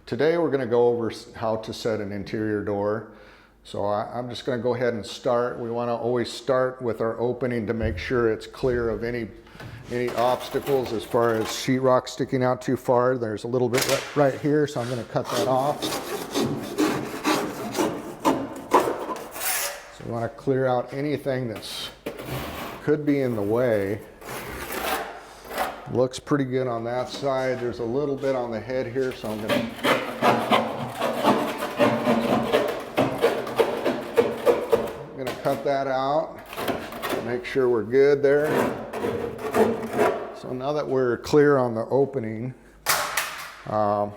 Today we're going to go over how to set an interior door. So I'm just going to go ahead and start. We want to always start with our opening to make sure it's clear of any obstacles as far as sheetrock sticking out too far. There's a little bit right here, so I'm going to cut that off. So we want to clear out anything that's could be in the way. Looks pretty good on that side. There's a little bit on the head here, so I'm going to cut that out. Make sure we're good there. So now that we're clear on the opening, we're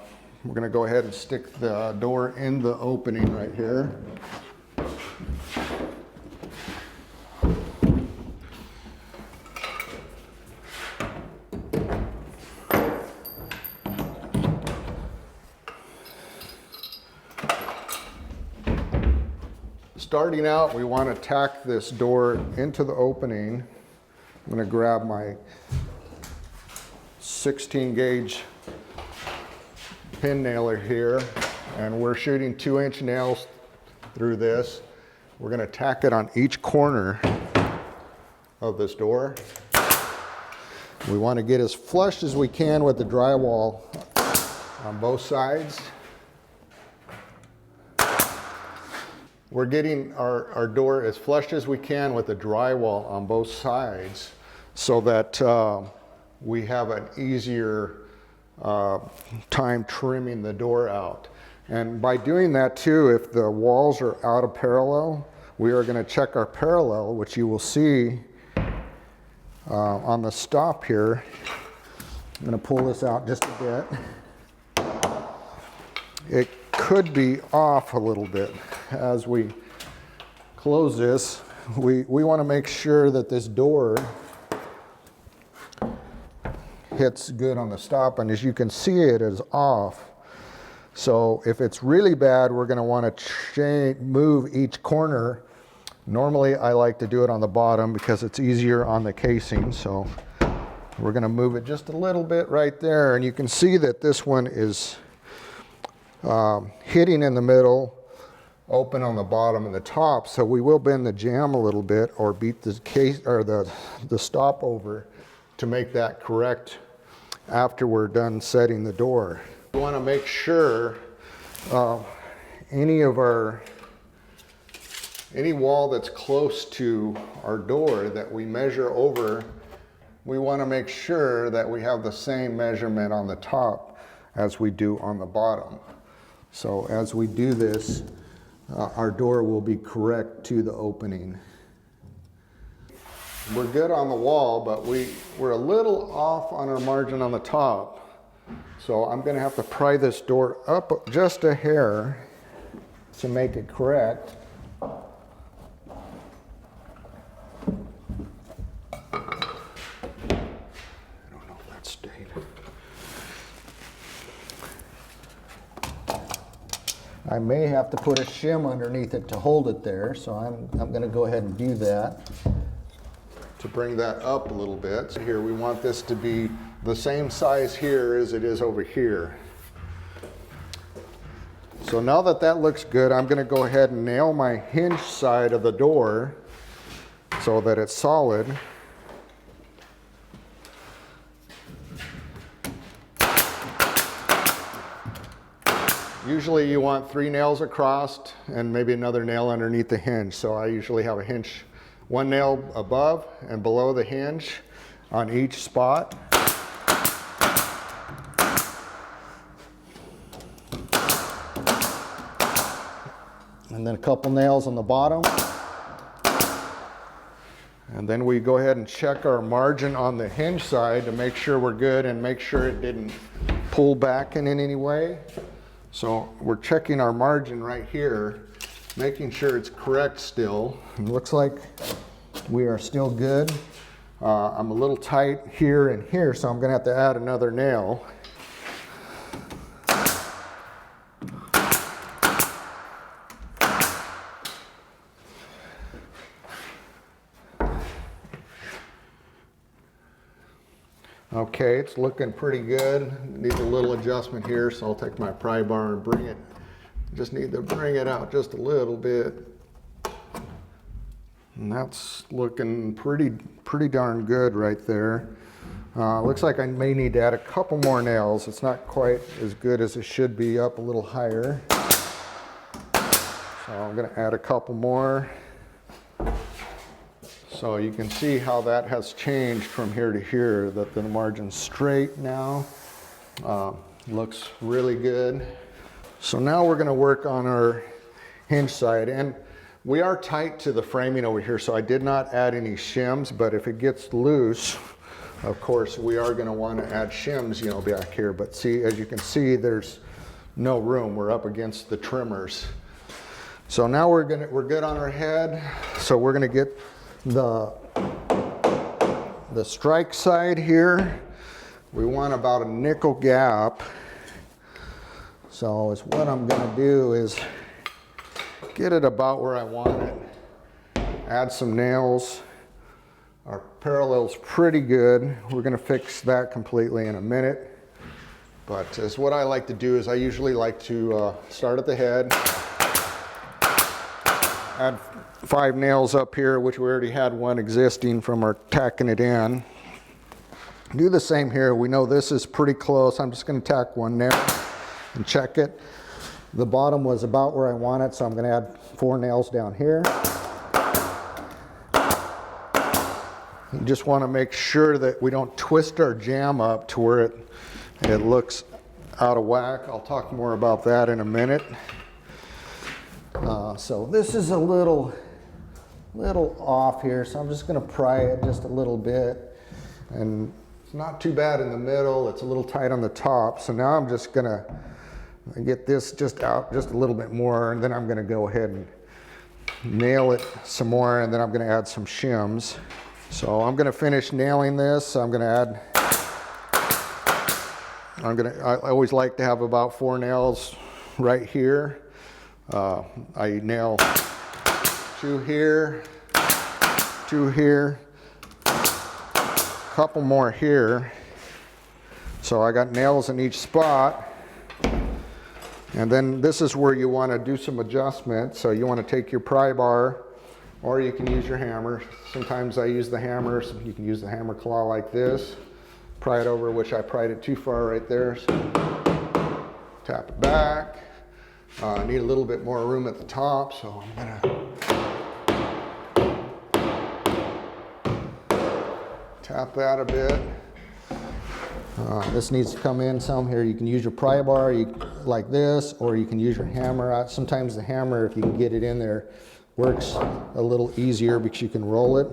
going to go ahead and stick the door in the opening right here. Starting out, we want to tack this door into the opening. I'm going to grab my 16 gauge pin nailer here, and we're shooting 2-inch nails through this. We're going to tack it on each corner of this door. We want to get as flush as we can with the drywall on both sides. We're getting our door as flush as we can with the drywall on both sides so that we have an easier time trimming the door out. And by doing that too, if the walls are out of parallel, we are going to check our parallel, which you will see on the stop here. I'm going to pull this out just a bit. It could be off a little bit. As we close this, we want to make sure that this door hits good on the stop, and as you can see, it is off. So if it's really bad, we're going to want to move each corner. Normally I like to do it on the bottom because it's easier on the casing, so we're going to move it just a little bit right there, and you can see that this one is hitting in the middle, open on the bottom and the top, so we will bend the jamb a little bit or beat the case or the stop over to make that correct after we're done setting the door. We want to make sure any wall that's close to our door that we measure over, we want to make sure that we have the same measurement on the top as we do on the bottom. So as we do this, our door will be correct to the opening. We're good on the wall, but we're a little off on our margin on the top. So I'm going to have to pry this door up just a hair to make it correct. I may have to put a shim underneath it to hold it there, so I'm going to go ahead and do that. To bring that up a little bit. So here we want this to be the same size here as it is over here. So now that that looks good, I'm going to go ahead and nail my hinge side of the door so that it's solid. Usually you want 3 nails across and maybe another nail underneath the hinge. So I usually have a hinge, 1 nail above and below the hinge on each spot. And then a couple nails on the bottom. And then we go ahead and check our margin on the hinge side to make sure we're good and make sure it didn't pull back in any way. So we're checking our margin right here, making sure it's correct still. It looks like we are still good. I'm a little tight here and here, so I'm going to have to add another nail. Okay, it's looking pretty good. Needs a little adjustment here, so I'll take my pry bar and bring it. Just need to bring it out just a little bit. And that's looking pretty darn good right there. Looks like I may need to add a couple more nails. It's not quite as good as it should be, up a little higher. So I'm gonna add a couple more. So you can see how that has changed from here to here, that the margin's straight now. Looks really good. So now we're gonna work on our hinge side. And we are tight to the framing over here, so I did not add any shims, but if it gets loose, of course, we are gonna wanna add shims, you know, back here. But see, as you can see, there's no room. We're up against the trimmers. So now we're good on our head. So we're gonna get the strike side here. We want about a nickel gap. So what I'm gonna do is get it about where I want it. Add some nails. Our parallel's pretty good. We're gonna fix that completely in a minute. But as what I like to do is I usually like to start at the head, add 5 nails up here, which we already had one existing from our tacking it in. Do the same here. We know this is pretty close. I'm just gonna tack 1 nail and check it. The bottom was about where I want it, so I'm gonna add 4 nails down here. You just want to make sure that we don't twist our jamb up to where it looks out of whack. I'll talk more about that in a minute. So this is a little off here, so I'm just going to pry it just a little bit. And it's not too bad in the middle. It's a little tight on the top. So now I'm just going to get this just out just a little bit more, and then I'm going to go ahead and nail it some more, and then I'm going to add some shims. So I'm going to finish nailing this. I always like to have about 4 nails right here. I nail 2 here, 2 here, a couple more here. So I got nails in each spot. And then this is where you want to do some adjustment. So you want to take your pry bar, or you can use your hammer. Sometimes I use the hammer, so you can use the hammer claw like this. Pry it over, which I pried it too far right there. So tap it back. I need a little bit more room at the top, so I'm gonna tap that a bit. This needs to come in some here. You can use your pry bar like this, or you can use your hammer. Sometimes the hammer, if you can get it in there, works a little easier because you can roll it.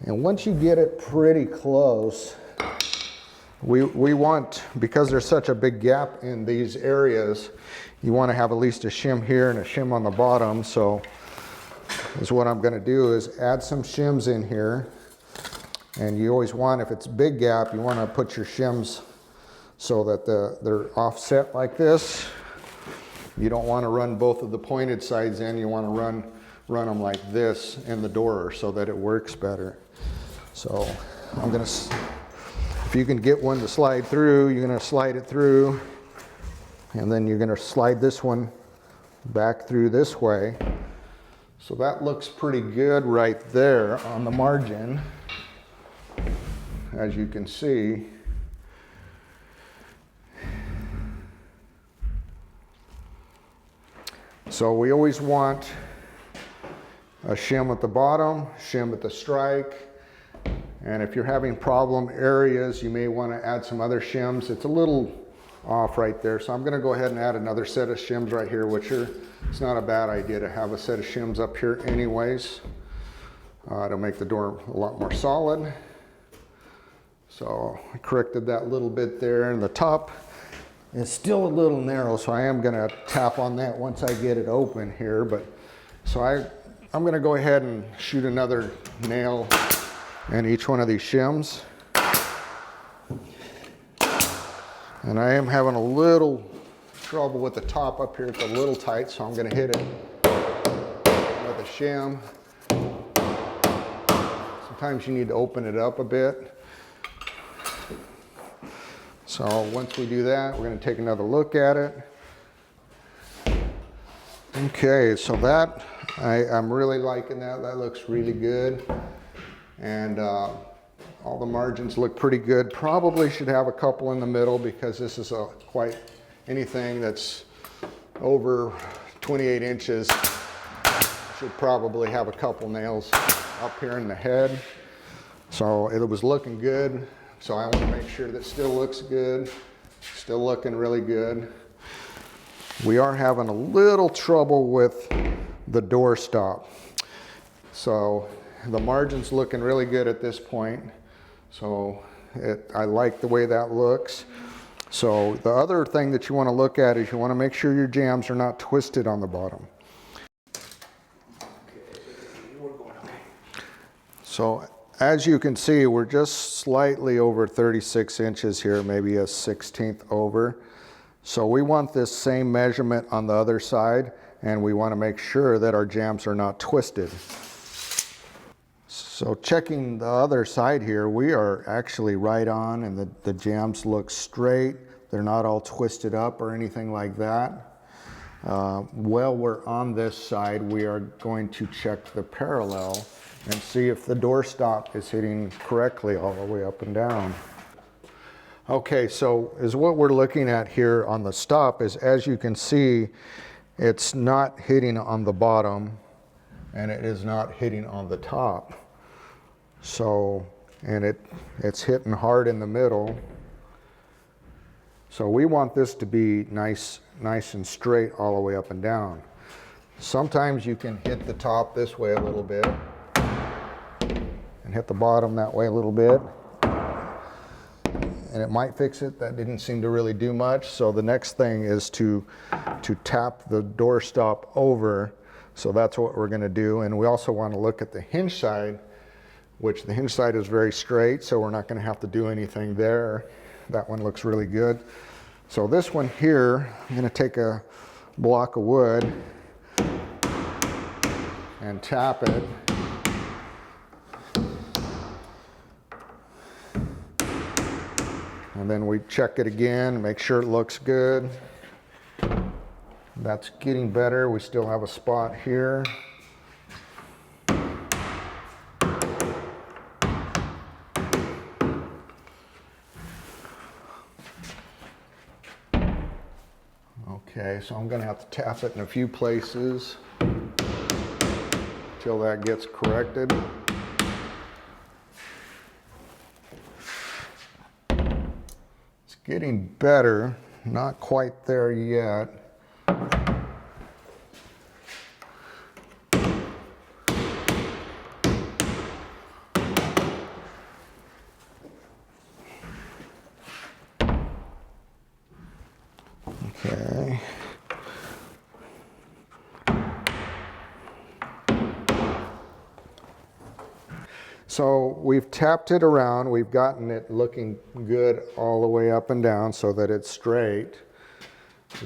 And once you get it pretty close, we want, because there's such a big gap in these areas, you want to have at least a shim here and a shim on the bottom. So what I'm going to do is add some shims in here. And you always want, if it's a big gap, you want to put your shims so that they're offset like this. You don't want to run both of the pointed sides in. You want to run them like this in the door so that it works better. So I'm going to, if you can get one to slide through, you're going to slide it through. And then you're going to slide this one back through this way. So that looks pretty good right there on the margin, as you can see. So we always want a shim at the bottom, shim at the strike. And if you're having problem areas, you may want to add some other shims. It's a little off right there. So I'm going to go ahead and add another set of shims right here, it's not a bad idea to have a set of shims up here anyways. To make the door a lot more solid. So I corrected that little bit there, and the top is still a little narrow, so I am gonna tap on that once I get it open here. But so I'm gonna go ahead and shoot another nail in each one of these shims. And I am having a little trouble with the top up here. It's a little tight, so I'm gonna hit it with a shim. Some sometimes you need to open it up a bit. So once we do that, we're going to take another look at it. Okay, so that, I'm really liking that. That looks really good. And all the margins look pretty good. Probably should have a couple in the middle because this is anything that's over 28 inches should probably have a couple nails up here in the head. So it was looking good. So I want to make sure that still looks good. Still looking really good. We are having a little trouble with the door stop. So the margin's looking really good at this point. So I like the way that looks. So the other thing that you want to look at is you want to make sure your jambs are not twisted on the bottom. So as you can see, we're just slightly over 36 inches here, maybe a 1/16 over. So we want this same measurement on the other side, and we want to make sure that our jambs are not twisted. So checking the other side here, we are actually right on, and the jambs look straight. They're not all twisted up or anything like that. While we're on this side, we are going to check the parallel and see if the door stop is hitting correctly all the way up and down. Okay, so what we're looking at here on the stop is, as you can see, it's not hitting on the bottom and it is not hitting on the top. So, and it's hitting hard in the middle. So we want this to be nice and straight all the way up and down. Sometimes you can hit the top this way a little bit and hit the bottom that way a little bit, and it might fix it. That didn't seem to really do much. So the next thing is to tap the door stop over. So that's what we're going to do. And we also want to look at the hinge side, which the hinge side is very straight, so we're not going to have to do anything there. That one looks really good. So this one here, I'm going to take a block of wood and tap it. And then we check it again, make sure it looks good. That's getting better. We still have a spot here. Okay, so I'm going to have to tap it in a few places until that gets corrected. It's getting better, not quite there yet. Okay. So we've tapped it around, we've gotten it looking good all the way up and down so that it's straight.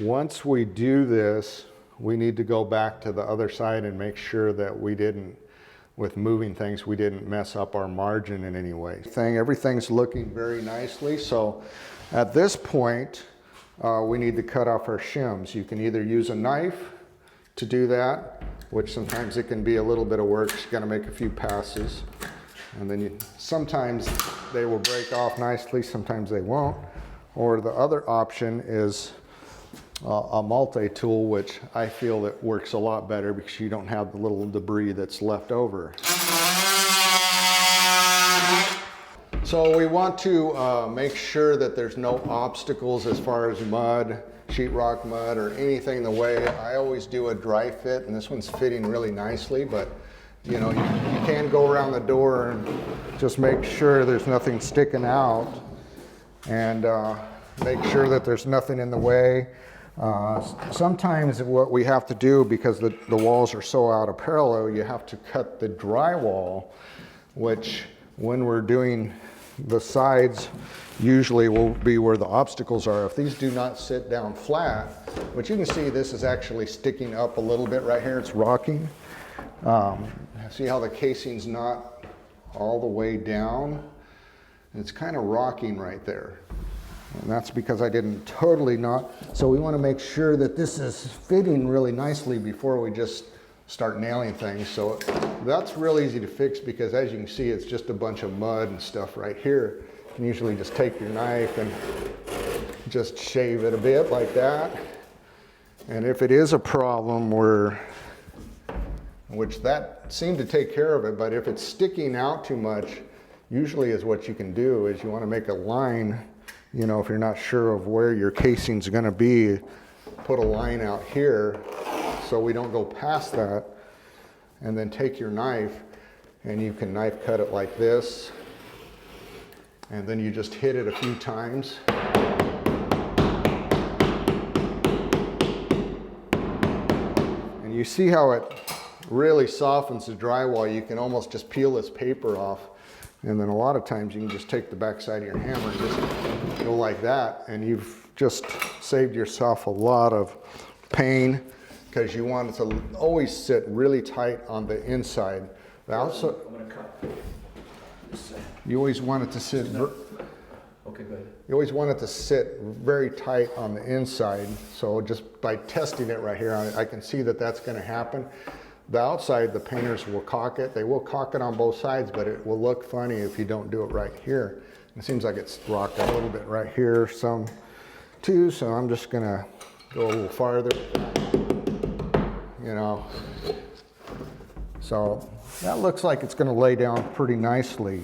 Once we do this, we need to go back to the other side and make sure that we didn't, with moving things, we didn't mess up our margin in any way. Everything's looking very nicely. So at this point, we need to cut off our shims. You can either use a knife to do that, which sometimes it can be a little bit of work. You got to make a few passes. And then sometimes they will break off nicely, sometimes they won't. Or the other option is a multi-tool, which I feel that works a lot better because you don't have the little debris that's left over. So we want to make sure that there's no obstacles as far as mud, sheetrock mud, or anything in the way. I always do a dry fit, and this one's fitting really nicely, but you know, you can go around the door and just make sure there's nothing sticking out, and make sure that there's nothing in the way. Sometimes what we have to do, because the walls are so out of parallel, you have to cut the drywall, which when we're doing the sides usually will be where the obstacles are. If these do not sit down flat, which you can see this is actually sticking up a little bit right here, it's rocking. See how the casing's not all the way down. And it's kind of rocking right there. And that's because I didn't totally knot. So we want to make sure that this is fitting really nicely before we just start nailing things. So that's real easy to fix because as you can see, it's just a bunch of mud and stuff right here. You can usually just take your knife and just shave it a bit like that. And if it is a problem which that seemed to take care of it, but if it's sticking out too much, usually is what you can do is you want to make a line, you know, if you're not sure of where your casing's going to be, put a line out here so we don't go past that, and then take your knife and you can knife cut it like this, and then you just hit it a few times. And you see how it really softens the drywall. You can almost just peel this paper off, and then a lot of times you can just take the back side of your hammer and just go like that, and you've just saved yourself a lot of pain because you want it to always sit really tight on the inside. The outside, I'm gonna cut. you always want it to sit. Okay, good. You always want it to sit very tight on the inside. So just by testing it right here, I can see that that's going to happen. The outside, the painters will caulk it. They will caulk it on both sides, but it will look funny if you don't do it right here. It seems like it's rocked a little bit right here, some too. So I'm just going to go a little farther, you know. So that looks like it's going to lay down pretty nicely.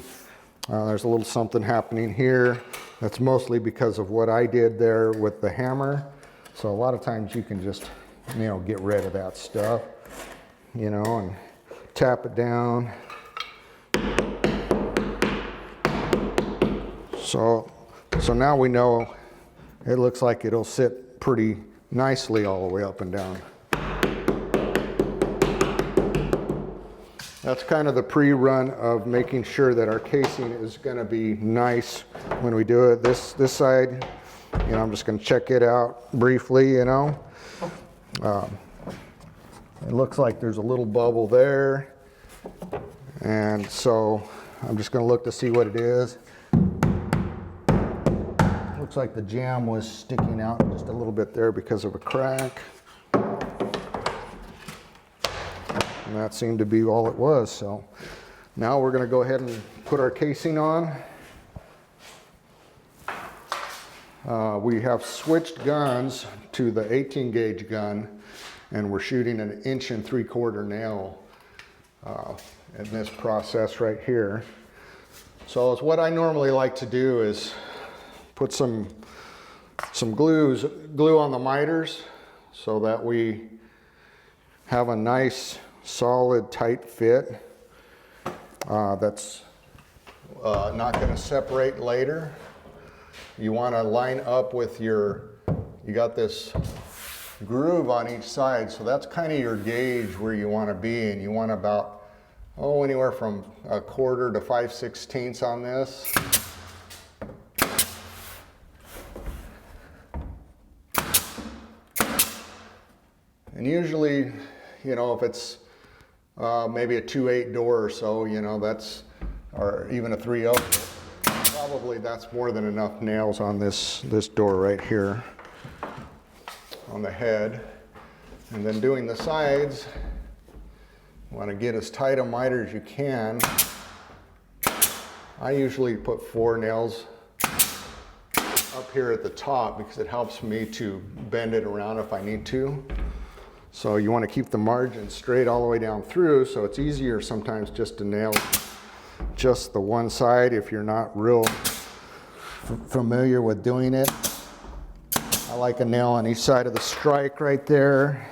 There's a little something happening here. That's mostly because of what I did there with the hammer. So a lot of times you can just, you know, get rid of that stuff, you know, and tap it down. So now we know it looks like it'll sit pretty nicely all the way up and down. That's kind of the pre-run of making sure that our casing is going to be nice when we do it. This side, you know, I'm just going to check it out briefly, you know. It looks like there's a little bubble there. And so I'm just going to look to see what it is. Looks like the jamb was sticking out just a little bit there because of a crack. And that seemed to be all it was. So now we're going to go ahead and put our casing on. We have switched guns to the 18 gauge gun, and we're shooting an 1 3/4 nail in this process right here. So it's what I normally like to do is put some glue on the miters so that we have a nice solid tight fit that's not going to separate later. You want to line up with you got this groove on each side, so that's kind of your gauge where you want to be, and you want about anywhere from 1/4 to 5/16 on this. And usually, you know, if it's maybe a 2/8 door or so, you know, that's, or even a 3/0, probably that's more than enough nails on this door right here on the head. And then doing the sides, you want to get as tight a miter as you can. I usually put 4 nails up here at the top because it helps me to bend it around if I need to. So you want to keep the margin straight all the way down through, so it's easier sometimes just to nail just the one side if you're not real familiar with doing it. I like a nail on each side of the strike right there.